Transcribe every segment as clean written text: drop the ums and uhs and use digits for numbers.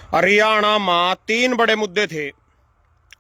हरियाणा में तीन बड़े मुद्दे थे।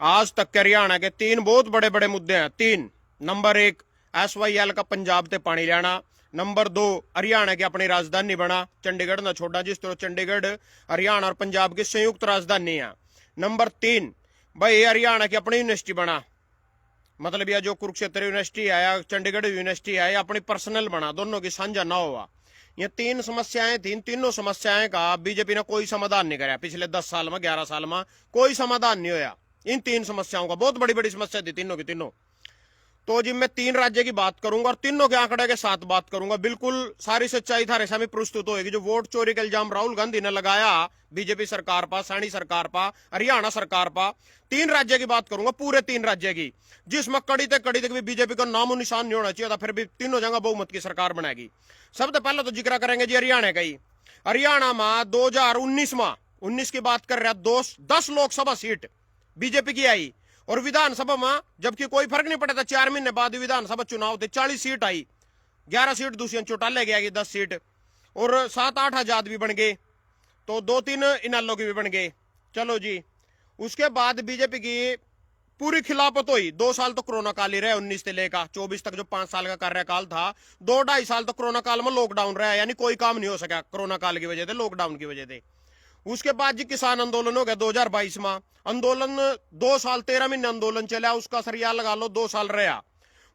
आज तक के हरियाणा के तीन बहुत बड़े बड़े मुद्दे हैं। तीन। नंबर एक, SYL का पंजाब से पानी लेना। नंबर दो, हरियाणा की अपनी राजधानी बना, चंडीगढ़ ना छोड़ा, जिस तरह चंडीगढ़ हरियाणा और पंजाब की संयुक्त राजधानी है। नंबर तीन, भाई हरियाणा की अपनी यूनिवर्सिटी बना, मतलब यह जो कुरुक्षेत्र यूनिवर्सिटी है या चंडीगढ़ यूनिवर्सिटी है या अपनी पर्सनल बना, दोनों की साझा ना हुआ। ये तीन समस्याएं थी। तीनों समस्याएं का बीजेपी ने कोई समाधान नहीं कराया। पिछले 10 साल में 11 साल में कोई समाधान नहीं होया इन तीन समस्याओं का। बहुत बड़ी बड़ी समस्या थी तीनों की तीनों। तो जी मैं तीन राज्य की बात करूंगा और तीनों के आंकड़े के साथ बात करूंगा। बिल्कुल सारी सच्चाई थारे सामने प्रस्तुत होगी। जो वोट चोरी का इल्जाम राहुल गांधी ने लगाया बीजेपी सरकार पर, सैनी सरकार पर, हरियाणा सरकार पर, तीन राज्य की बात करूंगा, पूरे तीन राज्य की, जिसमें कड़ी तक भी बीजेपी का नामो निशान नहीं होना चाहिए था, फिर भी तीनों जगह बहुमत की सरकार बनाएगी। सबसे पहले तो जिक्र करेंगे जी हरियाणा का ही। हरियाणा में 2019 में 19 की बात कर रहे हैं, 10 लोकसभा सीट बीजेपी की आई और विधानसभा में जबकि कोई फर्क नहीं पड़ा था। 4 महीने बाद विधानसभा चुनाव थे, 40 सीट आई। 11 सीट दुष्यंत चौटाला गया, 10 सीट और 7-8 आजाद भी बन गए, तो 2-3 इनालो की भी बन गए। चलो जी, उसके बाद बीजेपी की पूरी खिलाफत हुई। 2 साल तो कोरोना काल ही रहा, 19 से लेकर 24 तक जो 5 साल का कार्यकाल था। 2-2.5 साल तो कोरोना काल में लॉकडाउन रहा, यानी कोई काम नहीं हो सका कोरोना काल की वजह से, लॉकडाउन की वजह से। उसके बाद जी किसान आंदोलन हो गया 2022 में। आंदोलन 2 साल 13 महीने आंदोलन चला, उसका सरिया लगा लो 2 साल रहा।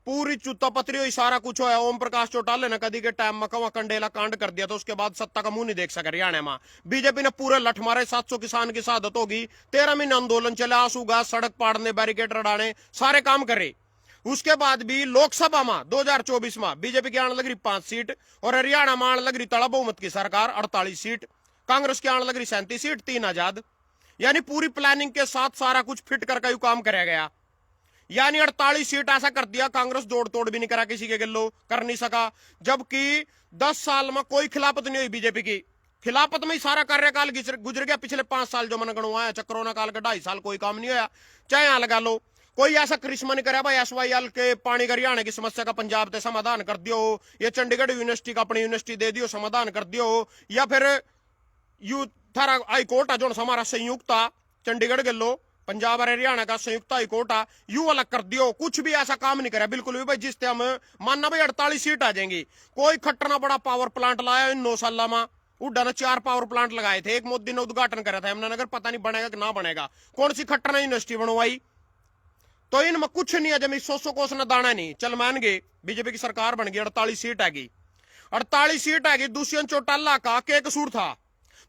पूरी चुत्ता पत्री हुई, सारा कुछ होया। ओम प्रकाश चौटाले ने कदी के टाइम में कवा कंडेला कांड कर दिया, तो उसके बाद सत्ता का मुंह नहीं देख सका हरियाणा में। बीजेपी ने पूरे लठ मारे, 700 किसान की शहादत होगी। 13 महीने आंदोलन चला, आंसू गा, सड़क पाड़ने, बैरिकेड रडाने, सारे काम करे। उसके बाद भी लोकसभा में 2024 में बीजेपी की आने लग रही 5 सीट और हरियाणा में आने लग रही तड़ा बहुमत की सरकार 48 सीट। कांग्रेस की आने लग रही 37 सीट, 3 आजाद। यानी पूरी प्लानिंग के साथ सारा कुछ फिट करके काम कराया गया। यानी 48 सीट ऐसा कर दिया, कांग्रेस जोड़ तोड़ भी नहीं करा, किसी के गिल्लो कर नहीं सका। जबकि 10 साल में कोई खिलाफत नहीं हुई बीजेपी की। खिलाफत में ही सारा कार्यकाल गुजर गया। पिछले 5 साल जो मन गणवाया, कोरोना काल का 2.5 साल कोई काम नहीं होया। चाहे यहां लगा लो, कोई ऐसा करिश्मा नहीं करा भाई SYL के पानी का हरियाणा की समस्या का पंजाब से समाधान कर दियो, या चंडीगढ़ यूनिवर्सिटी का अपनी यूनिवर्सिटी दे दियो समाधान कर दियो, या फिर यू थारा हाई कोर्ट है जो हमारा संयुक्त था, चंडीगढ़ के लो पंजाब और हरियाणा का संयुक्त हाई कोर्ट है, यू अलग कर दियो। कुछ भी ऐसा काम नहीं करा बिल्कुल भी भाई, जिससे हम मानना भाई 48 सीट आ जाएंगी। कोई खट्टरना बड़ा पावर प्लांट लाया इन 9 साल में। उड्डा ने 4 पावर प्लांट लगाए थे, एक मोदी ने उद्घाटन करा था यमुनानगर, पता नहीं बनेगा कि ना बनेगा। कौन सी खट्टरना यूनिवर्सिटी बनवाई? तो इनमें कुछ नहीं है, जब 100 कोस न दाना नहीं। चल मान गए बीजेपी की सरकार बन गई, 48 सीट आ गई। 48 सीट आ गई। दुष्यंत चौटाला का क्या कसूर था?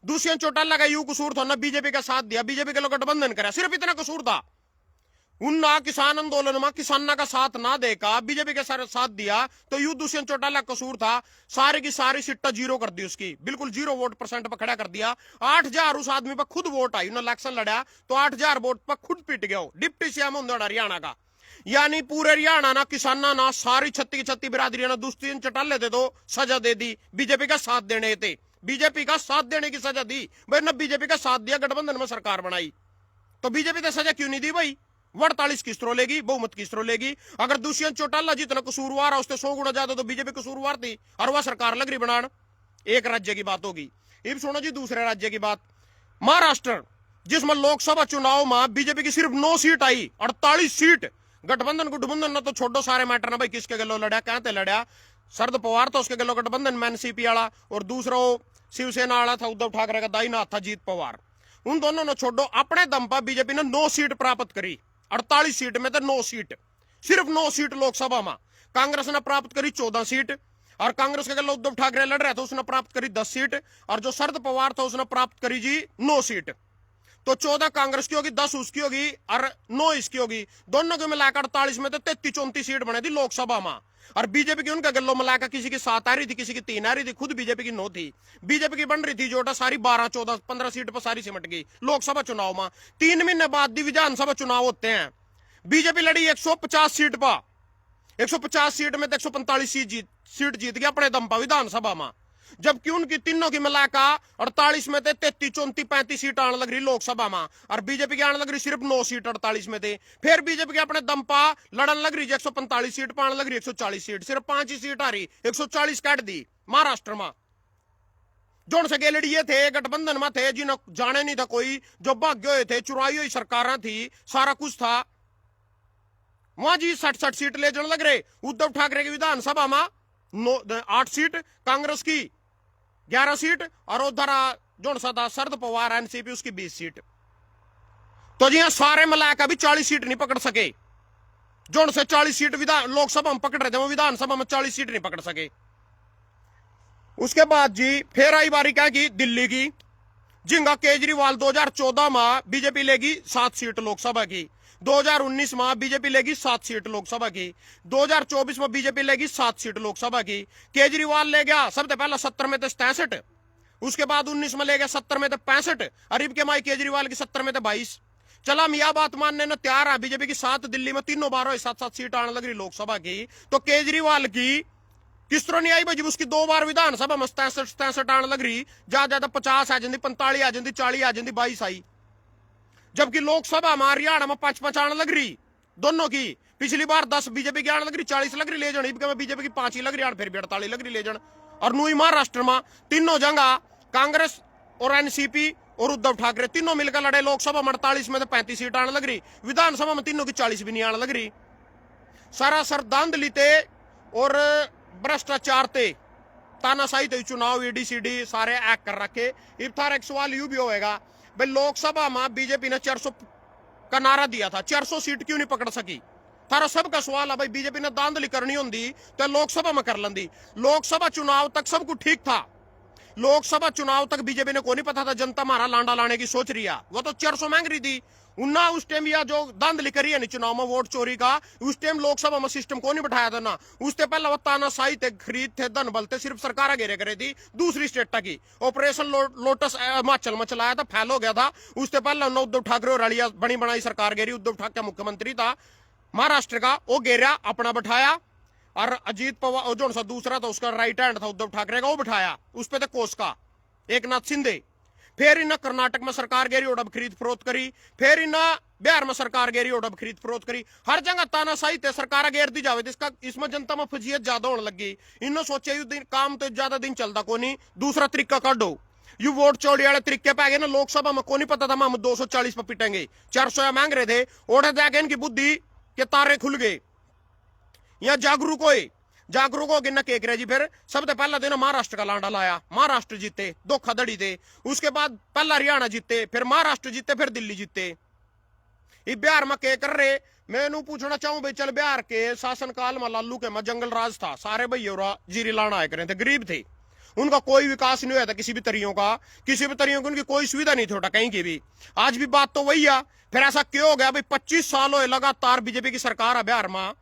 दुष्यंत चौटाला का यू कसूर था ना बीजेपी का साथ दिया, बीजेपी के लोग गठबंधन करा, सिर्फ इतना कसूर था। उन्ना किसान आंदोलन में किसाना का साथ ना देकर बीजेपी के साथ दिया, तो यू दुष्यंत चौटाला का कसूर था। सारी की सारी सीटा जीरो कर दी उसकी, बिल्कुल 0 वोट परसेंट पर खड़ा कर दिया। 8,000 उस आदमी पर खुद वोट आई, उन्होंने इलेक्शन लड़ा तो 8,000 वोट पर खुद पिट गया डिप्टी सीएम हरियाणा का। यानी पूरे हरियाणा ना किसाना ना सारी 36 की 36 बिरादरी ना दुष्यंत चौटाले थे तो सजा दे दी, बीजेपी का साथ देने थे, बीजेपी का साथ देने की सजा दी भाई। न बीजेपी का साथ दिया, गठबंधन में सरकार बनाई, तो बीजेपी ने सजा क्यों नहीं दी भाई? 48 किस तरह लेगी, बहुमत किस तरह लेगी? अगर दुष्यंत चौटाला जितना कसूरवार है उससे 100 गुना ज्यादा तो बीजेपी कसूरवार थी और वह सरकार लग रही बनान। एक राज्य की बात होगी। अब सुनो जी दूसरे राज्य की बात। महाराष्ट्र, जिसमें लोकसभा चुनाव में बीजेपी की सिर्फ 9 सीट आई, 48 सीट। गठबंधन गुठबंधन ना तो छोड़ो, सारे मैटर ना भाई किसके गलो लड़ा, कहते लड़ा। शरद पवार तो उसके गलो गठबंधन में एनसीपी वाला, और दूसरा शिवसेना वाला था, उद्धव ठाकरे का दाई ना था जीत पवार। उन दोनों ने छोड़ो, अपने दम पर बीजेपी ने 9 सीट प्राप्त करी। 48 सीट में तो 9 सीट, सिर्फ 9 सीट लोकसभा में। कांग्रेस ने प्राप्त करी 14 सीट, और कांग्रेस के गलो उद्धव ठाकरे लड़ रहे थे, उसने प्राप्त करी 10 सीट, और जो शरद पवार था उसने प्राप्त करी जी 9 सीट। तो 14 कांग्रेस की होगी, 10 उसकी होगी और 9 इसकी होगी। दोनों को मिलाकर 48 में तो 33-34 सीट बने थी लोकसभा में। और बीजेपी की उनका गल्लो मिलाकर किसी की 7 आ रही थी, किसी की 3 आ रही थी, खुद बीजेपी की 9 थी। बीजेपी की बन रही थी जोटा सारी 12, 14, 15 सीट पर सारी सिमट गई लोकसभा चुनाव में। 3 महीने बाद विधानसभा चुनाव होते हैं। बीजेपी लड़ी 150 सीट पर, 150 सीट में तो 145 सीट जीत गया अपने दम पर विधानसभा में। जबकि उनकी तीनों की मिलाकर 48 में थे 33, 34, 35 सीट आने लग रही लोकसभा में, और बीजेपी की आने लग रही सिर्फ 9 सीट 48 में थे। फिर बीजेपी के अपने दम पर लड़न लग रही 145 सीट पर आने लग रही 140 सीट, सिर्फ 5 ही सीट आ रही, 140 काट दी महाराष्ट्र में। जोन से गेलड़िए थे गठबंधन में थे, जिन्हें जाने नहीं था कोई, जो भाग्य हुए थे, चुराई हुई सरकारें थी, सारा कुछ था। वहां जी 60 सीट ले जाने लग रहे। उद्धव ठाकरे की विधानसभा में 8 सीट, कांग्रेस की 11 सीट, और उधर जोन सा था शरद पवार एनसीपी उसकी 20 सीट। तो जी सारे मिलाकर भी 40 सीट नहीं पकड़ सके। जोन से 40 सीट लोकसभा में पकड़ रहे थे, वो विधानसभा में 40 सीट नहीं पकड़ सके। उसके बाद जी फिर आई बारी क्या की दिल्ली की, जिनका केजरीवाल 2014 में बीजेपी लेगी 7 सीट लोकसभा की, 2019 में बीजेपी लेगी 7 सीट लोकसभा की, 2024 में बीजेपी लेगी 7 सीट लोकसभा की। केजरीवाल ले गया सबसे पहला 70 में थे 63, उसके बाद 19 में ले गया 70 में थे 65, अरीब के माई केजरीवाल की 70 में थे 22। चला हम यह बात मानने न तैयार है, बीजेपी की 7 दिल्ली में तीनों बार 7-7 सीट आने लग रही लोकसभा की, तो केजरीवाल की किस तरह नहीं आई भाई, उसकी 2 बार विधानसभा में 63 आने लग रही, ज्यादा 50 आ जाती, 45 आ जाती, 40 आ जाती, 22 आई। जबकि लोकसभा में हरियाणा में 5-5 आने लग रही दोनों की। पिछली बार 10 बीजेपी की आने लग रही, 40 लग रही ले जाने, बीजेपी की 5 ही लग रही, फिर भी 48 लग रही ले जाने। और नुई महाराष्ट्र में तीनों जगह कांग्रेस और एनसीपी और उद्धव ठाकरे तीनों मिलकर लड़े, लोकसभा में 48 में तो 35 सीट आने लग रही, विधानसभा में तीनों की 40 भी नहीं आने लग रही। सरासर धांधली थे और भ्रष्टाचार थे, तानाशाही थे, चुनाव ईडीसीडी सारे एक्ट कर रखे। इब थारा एक सवाल यूं भी होएगा भाई, लोकसभा में बीजेपी ने 400 का नारा दिया था, 400 सीट क्यों नहीं पकड़ सकी? थारा सबका सवाल है भाई, बीजेपी ने धांधली करनी होती तो लोकसभा में कर लेंदी। लोकसभा चुनाव तक सब कुछ ठीक था, लोकसभा चुनाव तक बीजेपी ने को नहीं पता था जनता हमारा लांडा लाने की सोच रही है, वो तो 400 मांग रही थी। उन्ना उस टाइम या जो धांधली करी है चुनाव में वोट चोरी का, उस टाइम लोकसभा में सिस्टम को नहीं बैठाया था ना। उससे पहले वो तानाशाही थे, खरीद थे, धन बल थे, सिर्फ सरकार घेरे करे थी दूसरी स्टेट की। ऑपरेशन लोटस हिमाचल में चलाया था, फैल हो गया था। उससे पहले उद्धव ठाकरे और रलिया बनी बनाई सरकार घेरी, उद्धव ठाकरे मुख्यमंत्री था महाराष्ट्र का, वो घेरा अपना बैठाया, और अजीत पवार जो सा दूसरा था उसका राइट हैंड था उद्धव ठाकरे का, वो बैठाया, उस पे थे कोस का एक नाथ शिंदे। फिर इन कर्नाटक में सरकार गेरी और अब खरीद फरोख्त करी, फिर इन बिहार में सरकार गेरी और अब खरीद फरोख्त करी। हर जगह तानाशाही थे, सरकार घेर दी जावे, इसका इसमें जनता में फजीयत ज्यादा होने लगी। इन्होंने सोचे यू दिन काम तो ज्यादा दिन चलता को नहीं, दूसरा तरीका काटो। यू वोट चोरी वाले तरीके पे आ गए ना, लोकसभा में को नहीं पता था हम 240 पे पिटेंगे, 400 मांग रहे थे, ओढ़े जाके इनकी बुद्धि के तारे खुल गए। यहां जागरूक हो गिना केक रहे जी। फिर सबसे पहला दिन महाराष्ट्र का लांडा लाया, महाराष्ट्र जीते, धोखाधड़ी थे। उसके बाद पहला हरियाणा जीते, फिर महाराष्ट्र जीते, फिर दिल्ली जीते। ये बिहार में के कर रहे, मैं पूछना चाहूं भाई, चल बिहार के शासनकाल में लालू के में जंगल राज था, सारे भैया जीरी लाना आए करे थे, गरीब थे, उनका कोई विकास नहीं हुआ था किसी भी तरीकों का, किसी भी तरीकों की उनकी कोई सुविधा नहीं थी कहीं की भी। आज भी बात तो वही है। फिर ऐसा क्यों हो गया भाई, 25 साल हो लगातार बीजेपी की सरकार है बिहार में,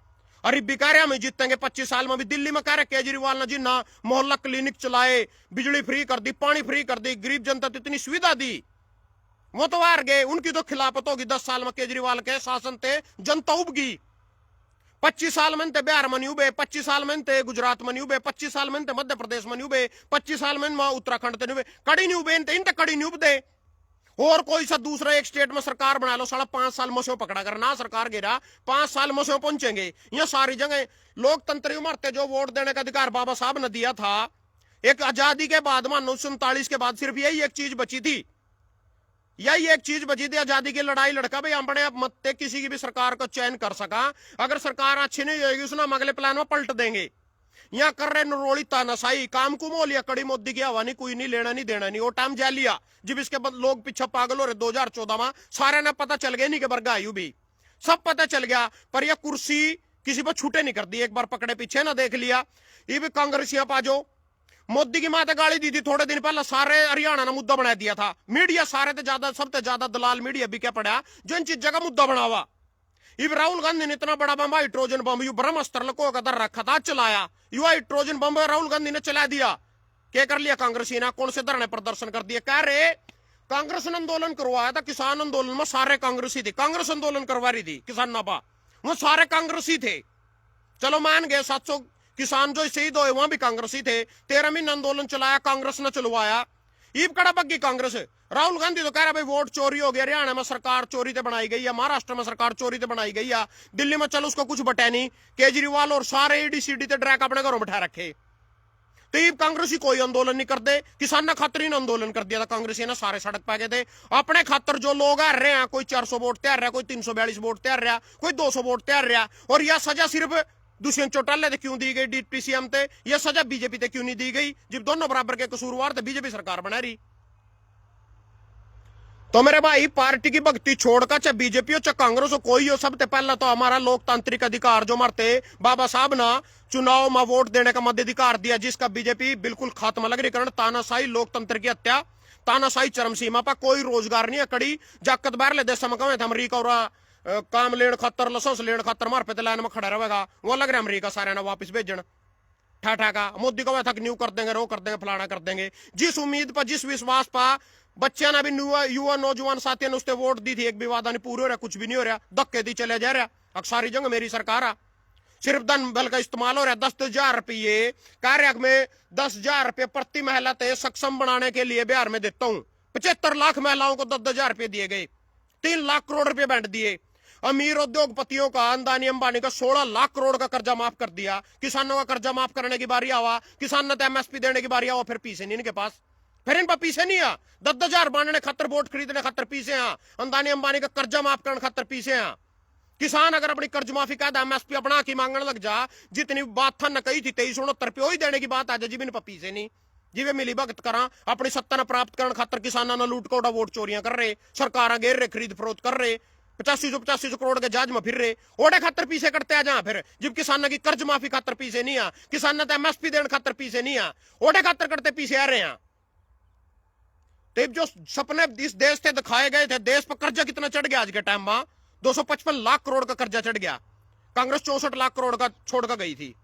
अरे बिकारिया में जीतेंगे 25 साल में भी। दिल्ली में कह रहे केजरीवाल ने जी ना मोहल्ला क्लिनिक चलाए, बिजली फ्री कर दी, पानी फ्री कर दी, गरीब जनता को इतनी सुविधा दी, वो तो हार गए। उनकी तो खिलाफत होगी, 10 साल में केजरीवाल के शासन थे, जनता उबगी। 25 साल में थे बिहार में नहीं उबे, 25 साल में थे गुजरात में नहीं उबे, 25 साल में थे मध्य प्रदेश में नहीं उबे, 25 साल में उत्तराखंड थे नहीं उबे, कड़ी नहीं उबे, इन कड़ी नहीं उबदे। और कोई सा दूसरा एक स्टेट में सरकार बना लो, 5.5 साल मसो पकड़ा कर ना सरकार गिरा, 5 साल मसो पहुंचेंगे। यह सारी जगह लोकतंत्र मरते जो वोट देने का अधिकार बाबा साहब ने दिया था, एक आजादी के बाद में 1947 के बाद सिर्फ यही एक चीज बची थी, यही एक चीज बची थी, आजादी की लड़ाई लड़का भाई अपने आप मत किसी की भी सरकार को चयन कर सका। अगर सरकार अच्छी नहीं होगी उसने हम अगले प्लान में पलट देंगे। यहाँ कर रहे नरोड़ी तानाशाही, काम को मोह लिया, कड़ी मोदी की हवा नहीं, कोई नहीं लेना नहीं देना नहीं, वो टाइम जा लिया जब इसके बाद लोग पीछे पागल हो रहे। 2014 में सारे ने पता चल गया नहीं कि वर्ग आयु भी सब पता चल गया, पर यह कुर्सी किसी पर छूटे नहीं कर दी, एक बार पकड़े पीछे ना देख लिया। ये भी कांग्रेसिया पाजो मोदी की माता गाली दी थी थोड़े दिन पहले, सारे हरियाणा ने मुद्दा बना दिया था, मीडिया सारे से ज्यादा सबसे ज्यादा दलाल मीडिया भी क्या पड़ा जो इन चीज जगह मुद्दा बनावा। इब राहुल गांधी ने इतना बड़ा बम हाइड्रोजन बम यू ब्रह्मास्त्र लको कदर रखा था, चलाया you hydrogen bomb Rahul Gandhi ने चला दिया। क्या कर लिया कांग्रेसी ने, कौन से धरने प्रदर्शन कर दिए, कह रहे कांग्रेस ने आंदोलन करवाया था, किसान आंदोलन में सारे कांग्रेसी थे, कांग्रेस आंदोलन करवा रही थी किसान नापा, वो सारे कांग्रेसी थे। चलो मान गए 700 किसान जो शहीद हुए वहां भी कांग्रेसी थे, 13 महीने आंदोलन चलाया कांग्रेस ने चलवाया। ईब कड़ा बग्गी कांग्रेस। राहुल गांधी तो कह रहा भाई वोट चोरी हो गया, हरियाणा में सरकार चोरी से बनाई गई है, महाराष्ट्र में सरकार चोरी से बनाई गई है, दिल्ली में चलो उसको कुछ बटे नहीं, केजरीवाल और सारे ईडीसीडी ते ड्रैक अपने घरों बैठा रखे। तो ये कांग्रेसी कोई आंदोलन नहीं करते, किसान खातर ही आंदोलन कर दिया था कांग्रेसी ने, सारे सड़क पे गए थे अपने खातर। जो लोग आ रहे हैं, कोई 400 वोट तैयार रहा, कोई 342 वोट तैयार रहा, कोई 200 वोट तैयार रहा। और यह सजा सिर्फ दुष्यंत चौटाला ने क्यों दी गई डिप्टी सीएम थे, यह सजा बीजेपी ते क्यों नहीं दी गई, जब दोनों बराबर के कसूरवार थे, बीजेपी सरकार बना रही। तो मेरे भाई पार्टी की भक्ति छोड़कर चाहे बीजेपी हो चाहे कांग्रेस हो, कोई हो, सबसे पहला तो हमारा लोकतांत्रिक अधिकार जो मरते बाबा साहब ना चुनाव में वोट देने का मध्याधिकार दिया, जिसका बीजेपी बिल्कुल खात्मा लग रही। कारण तानाशाही लोकतंत्र की हत्या, तानाशाही चरम सीमा पर, कोई रोजगार नहीं है। कड़ी जाकत बाहर ले देश में कहे थे अमरीका और काम लेने खातर, लसंस लेने खातर मार पे लाइन में खड़ा रहेगा, वो लग रहा है अमरीका सारे ना वापिस भेजन ठाठा का। मोदी को था कि न्यू कर देंगे, रो कर देंगे, फलाना कर देंगे। जिस उम्मीद पर, जिस विश्वास पर बच्चे ने भी युवा नौजवान साथियों ने उसने वोट दी थी, एक भी वादा नहीं पूरे हो रहा, कुछ भी नहीं हो रहा, धक्के दी चले जा रहा। अक्सारी जंग मेरी सरकार आ, सिर्फ धन बल का इस्तेमाल हो रहा है। 10,000 रुपये कार्य में 10,000 रुपये प्रति महिला ते सक्षम बनाने के लिए बिहार में देता हूं। 75 लाख महिलाओं को 10,000 रुपये दिए गए, 3 लाख करोड़ रुपए बांट दिए। अमीर उद्योगपतियों का, अंदानी अंबानी का 16 लाख करोड़ का कर्जा माफ कर दिया। किसानों का कर्जा माफ करने की बारी आवा, किसान ने एमएसपी देने की बारी आवा, फिर पीछे नहीं इनके पास, फिर इन पर पीछे नहीं आ। 10,000 बांटने खातर, वोट खरीदने खातर पीछे आ। अंदानी अंबानी का कर्जा माफ करने खातर पीछे आ। किसान अगर अपनी कर्ज माफी का एमएसपी अपना की मांगने लग जा, जितनी बात था न कही थी 2369 रुपये ही देने की बात आ जाए, जी इन पर पीछे नहीं। जिवे मिली भगत करा अपनी सत्ता न प्राप्त करने खातर किसानों ने लूट कोटा वोट चोरियां कर रहे, सरकार घेर रहे, खरीद फरोख्त कर रहे, 85 करोड़ के जहाज में फिर रहे, ओडे खातर पीछे करते आ जहां। फिर जब किसान की कर्ज माफी खातर पीछे नहीं आ, किसान ने एमएसपी देने खातर पीछे नहीं आ, ओडे खातर करते पीछे आ रहे हैं। तो जो सपने इस देश से दिखाए गए थे, देश पर कर्जा कितना चढ़ गया आज के टाइम में, 255 लाख करोड़ का कर्जा चढ़ गया। कांग्रेस 64 लाख करोड़ का छोड़कर गई थी।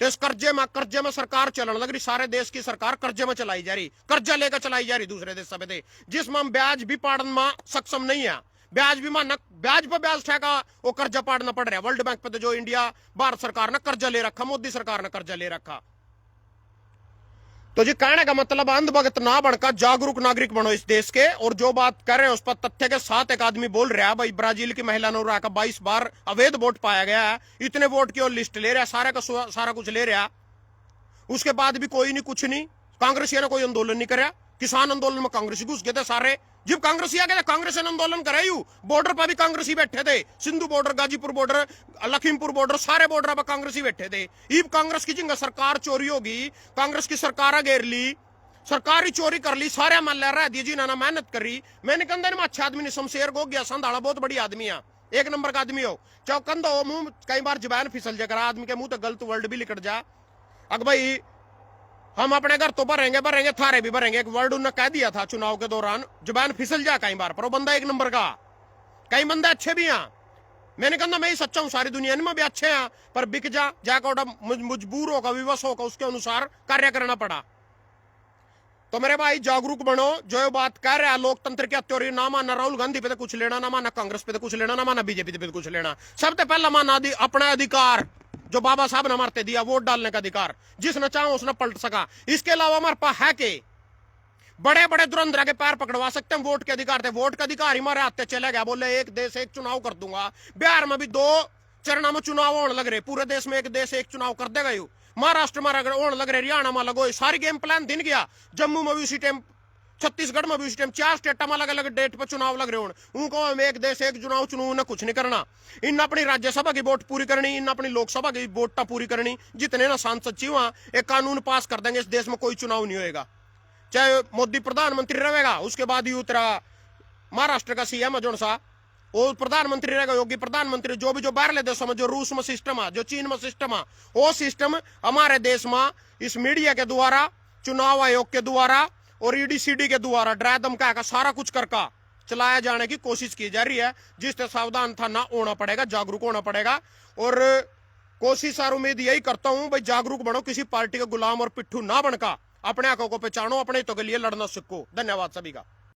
तो इस कर्जे में सरकार चलने लग रही, सारे देश की सरकार कर्जे में चलाई जा रही, कर्जा लेकर चलाई जा रही दूसरे देश सब, जिसमें हम ब्याज भी पाड़न में सक्षम नहीं है। ब्याज भी माना, ब्याज पर ब्याज ठेका वो कर्जा पाड़ना पड़ रहा है। वर्ल्ड बैंक पे तो जो इंडिया भारत सरकार ने कर्जा ले रखा, मोदी सरकार ने कर्जा ले रखा। तो जी कहने का मतलब अंधभगत ना बनकर जागरूक नागरिक बनो इस देश के। और जो बात कर रहे हैं उस पर तथ्य के साथ एक आदमी बोल रहा है, भाई ब्राजील की महिला ने का 22 बार अवैध वोट पाया गया है, इतने वोट की और लिस्ट ले रहा है, सारे का सारा कुछ ले रहा, उसके बाद भी कोई नहीं, कुछ नहीं। कांग्रेसियों ने कोई आंदोलन नहीं कराया, किसान आंदोलन में कांग्रेसी घुस गए थे सारे। जब कांग्रेसी आ गए कांग्रेस ने आंदोलन कराई, बॉर्डर पर भी कांग्रेसी बैठे थे, Sindhu border, Ghazipur border, Lakhimpur border, सारे बॉर्डर पर कांग्रेसी बैठे थे। इब कांग्रेस की जिंगा सरकार चोरी होगी, कांग्रेस की सरकार घेर ली, सरकारी चोरी कर ली, सारे मल्ला रह दिए जी ना मेहनत करी। मैंने कंधे में अच्छा आदमी ने शमशेर गो गया, संधाड़ा बहुत बड़ी आदमी है, एक नंबर का आदमी हो, चाहे कंधा हो, मुंह कई बार जुबान फिसल जाकर आदमी के मुंह तो गलत वर्ड भी लिकट जा। अगर भाई हम अपने घर तो भरेंगे थारे भी भरेंगे, एक वर्ड उन्होंने कह दिया था चुनाव के दौरान, जुबान फिसल जा कई बार, पर वो बंदा एक नंबर का। कई बंदे अच्छे भी हैं, मैंने कहा मैं ही सच्चा हूं, सारी दुनिया में भी अच्छे हैं, पर बिक जाकर मजबूर होगा, विवश होगा, उसके अनुसार कार्य करना पड़ा। तो मेरे भाई जागरूक बनो, जो बात कह रहे हैं लोकतंत्र की हत्या हो रही, ना माना राहुल गांधी पे तो कुछ लेना, ना माना कांग्रेस पे तो कुछ लेना, ना माना बीजेपी पे तो कुछ लेना। सबसे पहला माना अपना अधिकार जो बाबा साहब ने हमारे दिया, वोट डालने का अधिकार, जिसने चाहा उसने पलट सका। इसके अलावा हमारे पास है के बड़े बड़े धुरंधर के पैर पकड़वा सकते हैं, वोट के अधिकार थे। वोट का अधिकार हमारे हाथ चले गया, बोले एक देश एक चुनाव कर दूंगा। बिहार में भी 2 चरणों में चुनाव होने लग रहे, पूरे देश में एक देश एक चुनाव कर देगा यू। महाराष्ट्र में होने लग रहे, हरियाणा में लगो, सारी गेम प्लान दिन गया। जम्मू में भी उसी टाइम, छत्तीसगढ़ में भी उसी टाइम, 4 स्टेट में अलग अलग डेट पर चुनाव लग रहे हो। उनको एक देश एक चुनाव चुनू ने कुछ नहीं करना। इन अपनी राज्यसभा की वोट पूरी करनी, इन अपनी लोकसभा की वोट पूरी करनी। जितने ना सांसद चाहिए वहां एक कानून पास कर देंगे, इस देश में कोई चुनाव नहीं होएगा। चाहे मोदी प्रधानमंत्री रहेगा, उसके बाद ही उतरा महाराष्ट्र का सीएम है जो सा, वो प्रधानमंत्री रहेगा, योगी प्रधानमंत्री। जो भी जो बाहरले देशों में, जो रूस में सिस्टम है, जो चीन में सिस्टम है, वो सिस्टम हमारे देश में इस मीडिया के द्वारा, चुनाव आयोग के द्वारा और ईडीसीडी के द्वारा ड्रादम का सारा कुछ करके चलाया जाने की कोशिश की जा रही है, जिससे सावधान था ना होना पड़ेगा, जागरूक होना पड़ेगा। और कोशिश और उम्मीद यही करता हूं भाई, जागरूक बनो, किसी पार्टी का गुलाम और पिट्ठू ना बनका, अपने आंखों को पहचानो, अपने हितों के लिए लड़ना सीखो। धन्यवाद सभी का।